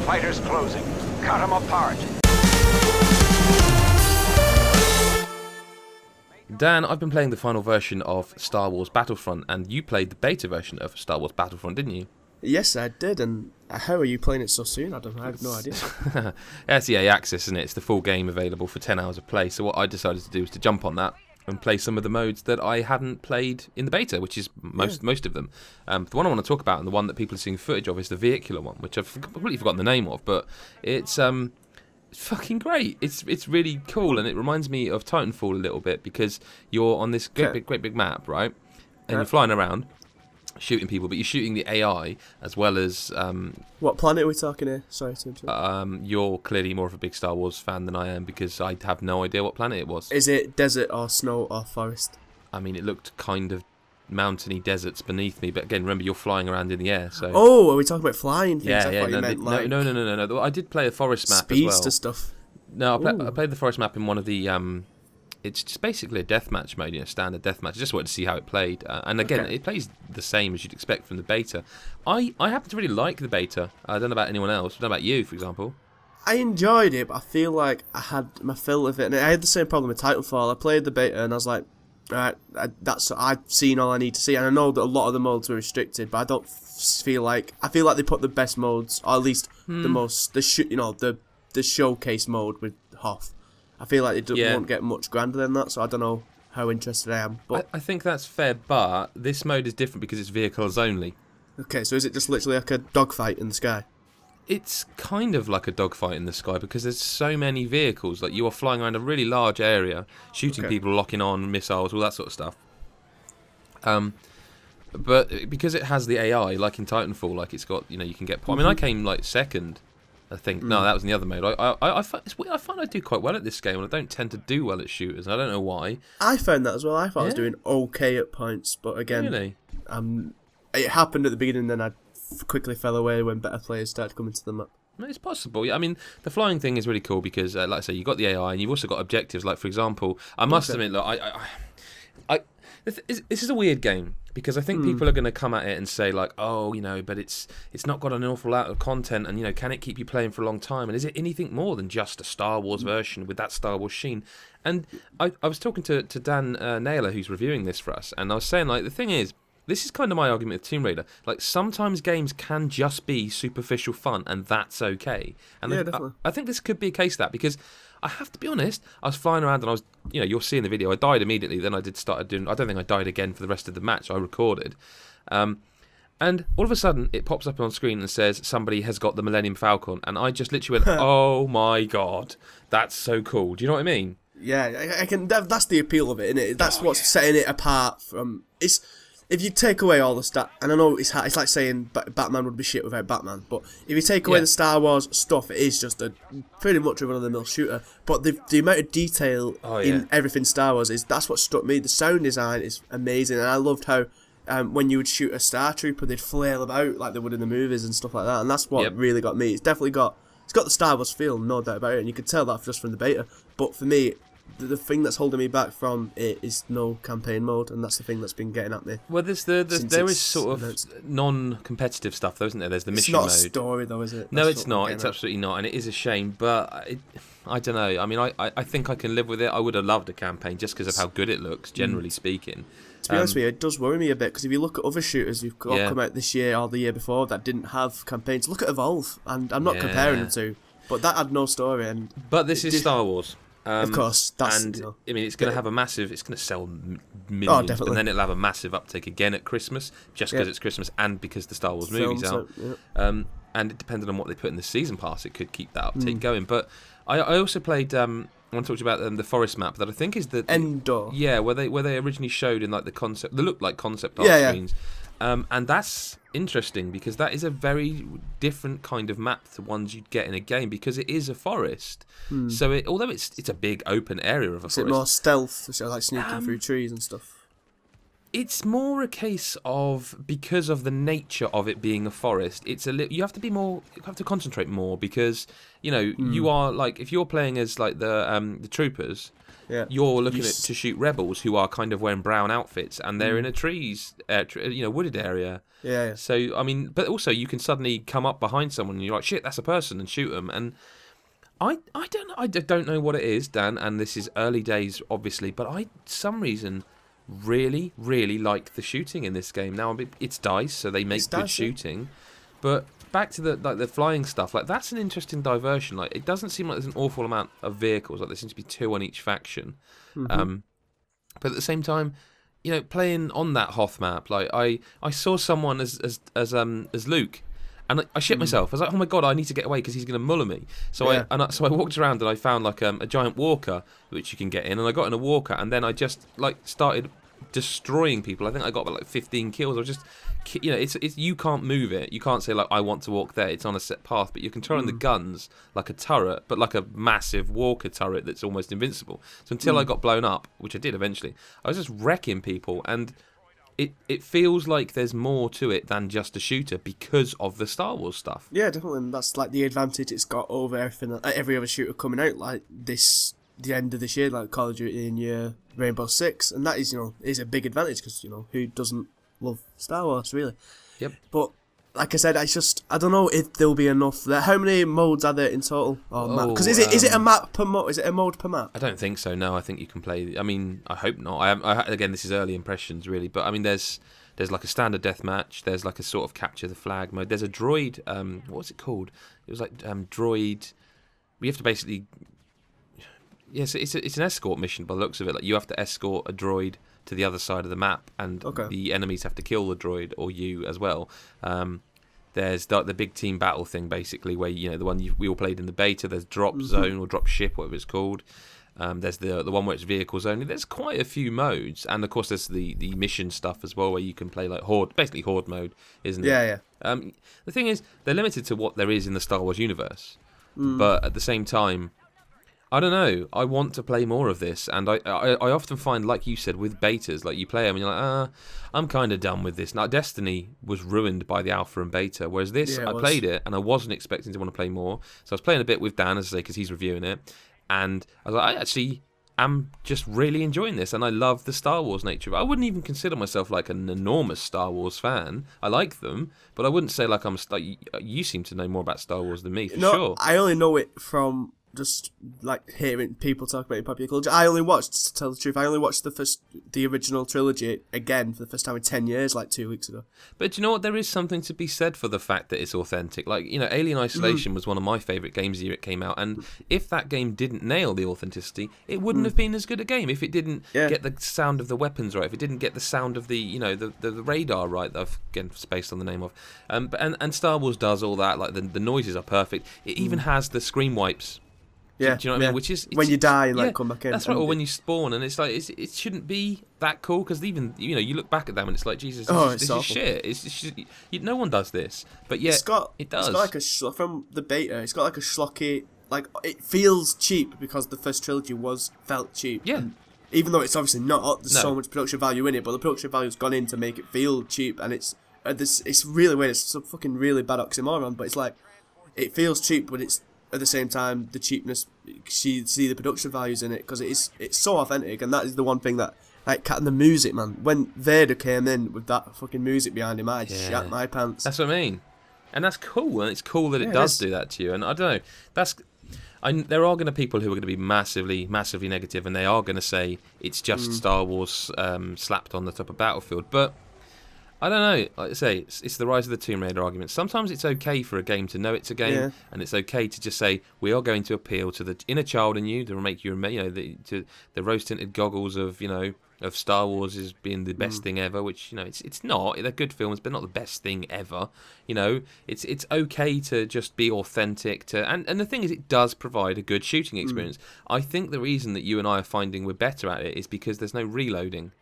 fighters closing. Cut them apart. Dan, I've been playing the final version of Star Wars Battlefront, and you played the beta version of Star Wars Battlefront, didn't you? Yes, I did, and how are you playing it so soon, Adam? I have no idea. It's EA Access, isn't it? It's the full game available for 10 hours of play, so what I decided to do was to jump on that and play some of the modes that I hadn't played in the beta, which is most of them. The one I want to talk about, and the one that people are seeing footage of, is the vehicular one, which I've completely forgotten the name of, but it's fucking great. It's really cool, and it reminds me of Titanfall a little bit, because you're on this great big map, right? And you're flying around, shooting people, but you're shooting the AI as well as... what planet are we talking here? Sorry to interrupt. You're clearly more of a big Star Wars fan than I am, because I have no idea what planet it was. Is it desert or snow or forest? I mean, it looked kind of mountainy deserts beneath me, but again, remember, you're flying around in the air, so... Oh, are we talking about flying things? Yeah, I thought you meant like no. I did play a forest map as well. speedster stuff. No, I played the forest map in one of the... it's just basically a deathmatch mode, standard deathmatch. I just wanted to see how it played. And again, it plays the same as you'd expect from the beta. I happen to really like the beta. I don't know about anyone else. I don't know about you, for example. I enjoyed it, but I feel like I had my fill of it. And I had the same problem with Titanfall. I played the beta and I was like, alright, I've seen all I need to see. And I know that a lot of the modes were restricted, but I don't feel like... I feel like they put the best modes, or at least the showcase mode with Hoth. I feel like it won't get much grander than that, so I don't know how interested I am. But I think that's fair, but this mode is different because it's vehicles only. Okay, so is it just literally like a dogfight in the sky? It's kind of like a dogfight in the sky, because there's so many vehicles. Like, you are flying around a really large area, shooting people, locking on missiles, all that sort of stuff. But because it has the AI, like in Titanfall, like it's got, you can get... I mean, I came like second, I think. No, that was in the other mode. I find I do quite well at this game, and I don't tend to do well at shooters. I don't know why. I found that as well. I thought I was doing okay at points, but again, really? It happened at the beginning, then I quickly fell away when better players started coming to the map. It's possible. I mean, the flying thing is really cool because, like I say, you've got the AI and you've also got objectives. Like, for example, I must admit, look, this is a weird game, because I think people are going to come at it and say, like, oh, but it's not got an awful lot of content, and, can it keep you playing for a long time? And is it anything more than just a Star Wars version with that Star Wars sheen? And I was talking to Dan Naylor, who's reviewing this for us, and I was saying, like, the thing is, this is kind of my argument with Tomb Raider. Like, sometimes games can just be superficial fun, and that's okay. And definitely. I think this could be a case of that, because I have to be honest, I was flying around and I was, you're seeing the video, I died immediately, then I started doing, I don't think I died again for the rest of the match, I recorded. And all of a sudden, it pops up on screen and says, somebody has got the Millennium Falcon, and I just literally went, oh my god, that's so cool. Do you know what I mean? Yeah, I can. That's the appeal of it, isn't it? That's what's setting it apart from... If you take away all the stat, and I know it's like saying Batman would be shit without Batman, but if you take away the Star Wars stuff, it is just pretty much a run-of-the-mill shooter. But the amount of detail in everything Star Wars that's what struck me. The sound design is amazing, and I loved how when you would shoot a Star Trooper, they'd flail about like they would in the movies and stuff like that, and that's what really got me. It's got the Star Wars feel, no doubt about it, and you could tell that just from the beta. But for me, the thing that's holding me back from it is no campaign mode, and that's the thing that's been getting at me. Well, there is sort of non-competitive stuff, though, isn't there? There's the mission mode. It's not a story, though, is it? No, it's not. It's absolutely not, and it is a shame. But I don't know. I mean, I think I can live with it. I would have loved a campaign just because of how good it looks, generally speaking. To be honest with you, it does worry me a bit, because if you look at other shooters who've come out this year or the year before that didn't have campaigns, look at Evolve, and I'm not comparing the two, but that had no story. But this is Star Wars. Of course, I mean, it's going to have a massive. It's going to sell millions, definitely. and then it'll have a massive uptake again at Christmas, just because it's Christmas and because the Star Wars movie's out. And it depended on what they put in the season pass, it could keep that uptake going. But I also played. I want to talk about the forest map that I think is the Endor. Yeah, where they originally showed in like the concept. They looked like concept art screens. And that's interesting, because that is a very different kind of map to ones you'd get in a game, because it is a forest. So although it's a big open area of a forest. Is it more stealth, so like sneaking through trees and stuff? It's more a case of, because of the nature of it being a forest, it's you have to be more, you have to concentrate more, because you are like, if you're playing as like the troopers, you're looking to shoot rebels who are kind of wearing brown outfits, and they're in a wooded area. Yeah. So I mean, but also you can suddenly come up behind someone and you're like, shit, that's a person, and shoot them. And I don't know what it is, Dan, and this is early days, obviously, but for some reason really like the shooting in this game. Now it's DICE, so they make good shooting, but back to the flying stuff, like that's an interesting diversion. Like it doesn't seem like there's an awful amount of vehicles, like there seems to be 2 on each faction. But at the same time, playing on that Hoth map, like I saw someone as Luke, and I shit myself. I was like, oh my god, I need to get away because he's going to muller me. So I walked around and I found like a giant walker which you can get in, and I got in a walker, and then I just like started destroying people. I think I got about like 15 kills. I was just, it's you can't move it. You can't say like I want to walk there. It's on a set path, but you can turn on the guns like a turret, but like a massive walker turret that's almost invincible. So until I got blown up, which I did eventually, I was just wrecking people, and it feels like there's more to it than just a shooter because of the Star Wars stuff. Yeah, definitely. And that's like the advantage it's got over everything, every other shooter coming out like this, the end of this year, like Call of Duty and Rainbow Six, and that is is a big advantage because who doesn't love Star Wars really? Yep. But like I said, I don't know if there'll be enough there. How many modes are there in total? Because is it a map per mode? Is it a mode per map? I don't think so. No, I think you can play. I mean, I hope not. Again, this is early impressions really, but I mean, there's like a standard deathmatch. There's like a sort of capture the flag mode. There's a droid. What was it called? It was like droid. We have to basically. Yes, it's an escort mission by the looks of it. Like you have to escort a droid to the other side of the map, and the enemies have to kill the droid or you as well. There's the big team battle thing, basically, where the one we all played in the beta. There's drop zone or drop ship, whatever it's called. There's the one where it's vehicles only. There's quite a few modes, and of course there's the mission stuff as well, where you can play like horde, basically horde mode, isn't it? Yeah. The thing is, they're limited to what there is in the Star Wars universe, but at the same time, I don't know. I want to play more of this, and I often find, like you said, with betas, like you play them and you're like, I'm kind of done with this. Now, Destiny was ruined by the alpha and beta, whereas this, I played it and I wasn't expecting to want to play more. So I was playing a bit with Dan, as I say, because he's reviewing it, and I was like, I actually am just really enjoying this, and I love the Star Wars nature of it. I wouldn't even consider myself like an enormous Star Wars fan. I like them, but I wouldn't say like I'm. You seem to know more about Star Wars than me, for sure. I only know it from just like hearing people talk about it in popular culture. I only watched, to tell the truth, the original trilogy again for the first time in 10 years, like 2 weeks ago. But do you know what? There is something to be said for the fact that it's authentic. Like, Alien Isolation was one of my favourite games the year it came out, and if that game didn't nail the authenticity, it wouldn't have been as good a game. If it didn't get the sound of the weapons right, if it didn't get the sound of the the radar right, that I've again spaced on the name of, and Star Wars does all that. Like the noises are perfect. It even has the screen wipes. Yeah, do you know what I mean? Which is when you die and come back in. That's right. Or when you spawn, and it's like it shouldn't be that cool, because even you look back at them and it's like, Jesus, this is shit. It's just, no one does this, but yet it does. It's got like from the beta. It's got like a schlocky, like it feels cheap because the first trilogy felt cheap. Yeah. And even though it's obviously not, there's so much production value in it, but the production value's gone in to make it feel cheap, and it's really weird. It's a fucking really bad oxymoron, but it's like it feels cheap, but it's at the same time the cheapness, you see the production values in it, because it's so authentic. And that is the one thing that, like, the music, man, when Vader came in with that fucking music behind him, I shat my pants. That's what I mean, and that's cool, and it's cool that it does do that to you. And I don't know, there are going to be people who are going to be massively negative, and they are going to say it's just Star Wars slapped on the top of Battlefield, but I don't know. Like I say, it's the rise of the Tomb Raider argument. Sometimes it's okay for a game to know it's a game, and it's okay to just say, we are going to appeal to the inner child in you, to make you, to the rose-tinted goggles of Star Wars as being the best thing ever, which it's not. They're good films, but not the best thing ever. It's okay to just be authentic. And the thing is, it does provide a good shooting experience. I think the reason that you and I are finding we're better at it is because there's no reloading.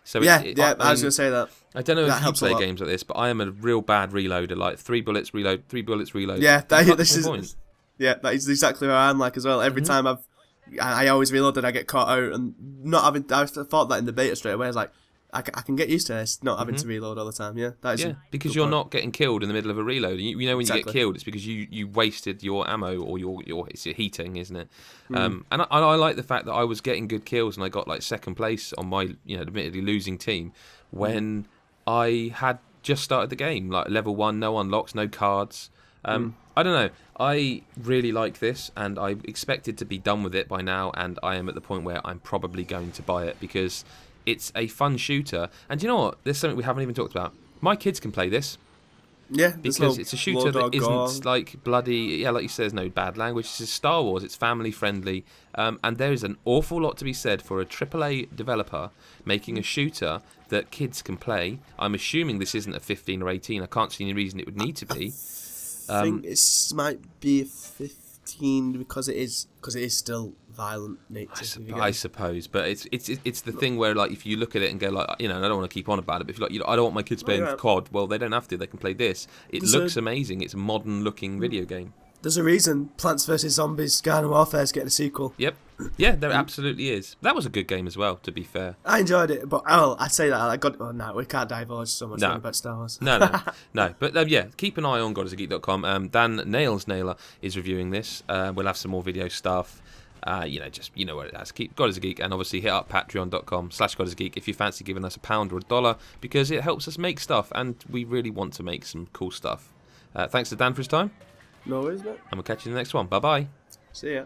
So I was going to say that. I don't know if you play games like this, but I am a real bad reloader. Like 3 bullets reload, 3 bullets reload. Yeah, that is exactly where I'm like as well. Every time I always reload and I get caught out, and I thought that in the beta straight away. I was like, I can get used to this, not having to reload all the time. Yeah, that is because you're not getting killed in the middle of a reload. You know when you get killed, it's because you wasted your ammo or it's your heating, isn't it? And I like the fact that I was getting good kills and I got like second place on my admittedly losing team when I had just started the game, like level 1, no unlocks, no cards. I don't know. I really like this, and I expected to be done with it by now, and I am at the point where I'm probably going to buy it because it's a fun shooter. And you know what? There's something we haven't even talked about. My kids can play this. Yeah, because it's a shooter that isn't like bloody, like you said, there's no bad language. This is Star Wars. It's family friendly, and there is an awful lot to be said for a AAA developer making a shooter that kids can play. I'm assuming this isn't a 15 or 18. I can't see any reason it would need to be. I think it might be 15 because it is still violent nature. I suppose, but it's the thing where like if you look at it and go like and I don't want to keep on about it, but if you're like I don't want my kids playing COD, well they don't have to. They can play this. It looks amazing. It's a modern looking video game. There's a reason Plants vs Zombies: Garden Warfare is getting a sequel. Yep. Yeah, there absolutely is. That was a good game as well, to be fair. I enjoyed it, but I'd say that I got. Oh no, we can't divulge so much about Star Wars. No. But keep an eye on GodIsAGeek.com. Dan Nailer is reviewing this. We'll have some more video stuff. Just you know what it has. Keep God is a Geek, and obviously hit up patreon.com/GodIsAGeek if you fancy giving us £1 or $1 because it helps us make stuff, and we really want to make some cool stuff. Thanks to Dan for his time. No worries, mate. And we'll catch you in the next one. Bye bye. See ya.